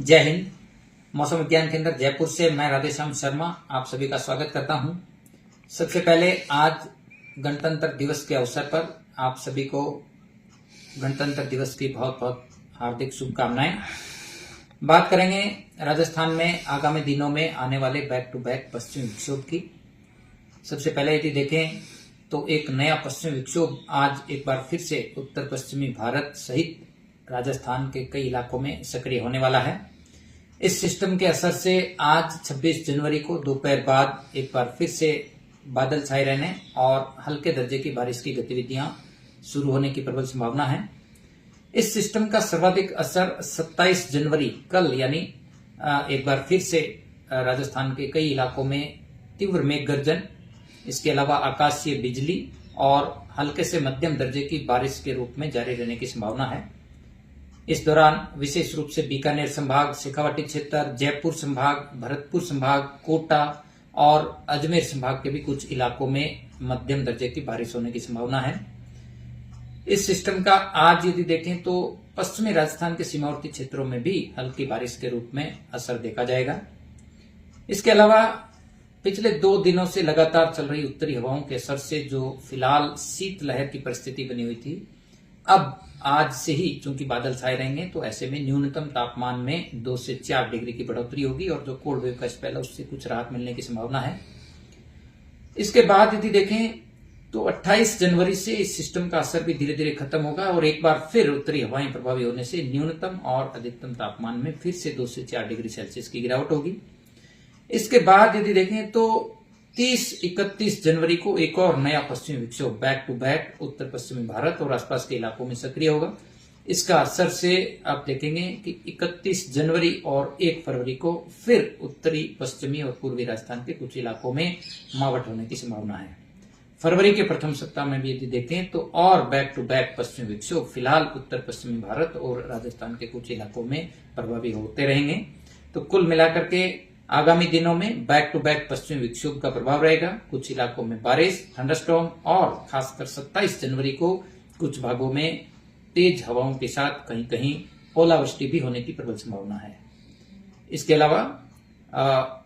जय हिंद। मौसम विज्ञान केंद्र जयपुर से मैं राधेश्याम शर्मा आप सभी का स्वागत करता हूं। सबसे पहले आज गणतंत्र दिवस के अवसर पर आप सभी को गणतंत्र दिवस की बहुत बहुत हार्दिक शुभकामनाएं। बात करेंगे राजस्थान में आगामी दिनों में आने वाले बैक टू बैक पश्चिमी विक्षोभ की। सबसे पहले यदि देखें तो एक नया पश्चिमी विक्षोभ आज एक बार फिर से उत्तर पश्चिमी भारत सहित राजस्थान के कई इलाकों में सक्रिय होने वाला है। इस सिस्टम के असर से आज 26 जनवरी को दोपहर बाद एक बार फिर से बादल छाए रहने और हल्के दर्जे की बारिश की गतिविधियां शुरू होने की प्रबल संभावना है। इस सिस्टम का सर्वाधिक असर 27 जनवरी कल यानी एक बार फिर से राजस्थान के कई इलाकों में तीव्र मेघ गर्जन, इसके अलावा आकाशीय बिजली और हल्के से मध्यम दर्जे की बारिश के रूप में जारी रहने की संभावना है। इस दौरान विशेष रूप से बीकानेर संभाग, शेखावाटी क्षेत्र, जयपुर संभाग, भरतपुर संभाग, कोटा और अजमेर संभाग के भी कुछ इलाकों में मध्यम दर्जे की बारिश होने की संभावना है। इस सिस्टम का आज यदि देखें तो पश्चिमी राजस्थान के सीमावर्ती क्षेत्रों में भी हल्की बारिश के रूप में असर देखा जाएगा। इसके अलावा पिछले 2 दिनों से लगातार चल रही उत्तरी हवाओं के असर से जो फिलहाल शीतलहर की परिस्थिति बनी हुई थी, अब आज से ही चूंकि बादल छाए रहेंगे तो ऐसे में न्यूनतम तापमान में 2 से 4 डिग्री की बढ़ोतरी होगी और जो कोल्ड वेव का स्पेल है उससे कुछ राहत मिलने की संभावना है। इसके बाद यदि देखें तो 28 जनवरी से इस सिस्टम का असर भी धीरे धीरे खत्म होगा और एक बार फिर उत्तरी हवाएं प्रभावी होने से न्यूनतम और अधिकतम तापमान में फिर से 2 से 4 डिग्री सेल्सियस की गिरावट होगी। इसके बाद यदि देखें तो 30-31 जनवरी को एक और नया पश्चिमी विक्षोभ बैक टू बैक उत्तर पश्चिमी भारत और आसपास के इलाकों में सक्रिय होगा। इसका असर से आप देखेंगे कि 31 जनवरी और 1 फरवरी को फिर उत्तरी पश्चिमी और पूर्वी राजस्थान के कुछ इलाकों में मावठ होने की संभावना है। फरवरी के प्रथम सप्ताह में भी यदि देखें तो और बैक टू बैक पश्चिमी विक्षोभ फिलहाल उत्तर पश्चिमी भारत और राजस्थान के कुछ इलाकों में प्रभावी होते रहेंगे। तो कुल मिलाकर के आगामी दिनों में बैक टू बैक पश्चिमी विक्षोभ का प्रभाव रहेगा। कुछ इलाकों में बारिश, थंडरस्टॉर्म और खासकर 27 जनवरी को कुछ भागों में तेज हवाओं के साथ कहीं कहीं ओलावृष्टि भी होने की प्रबल संभावना है। इसके अलावा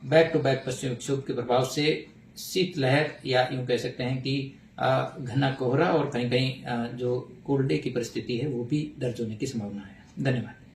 बैक टू बैक पश्चिमी विक्षोभ के प्रभाव से शीतलहर या यूं कह सकते हैं कि घना कोहरा और कहीं कहीं जो कोल्ड डे की परिस्थिति है वो भी दर्ज होने की संभावना है। धन्यवाद।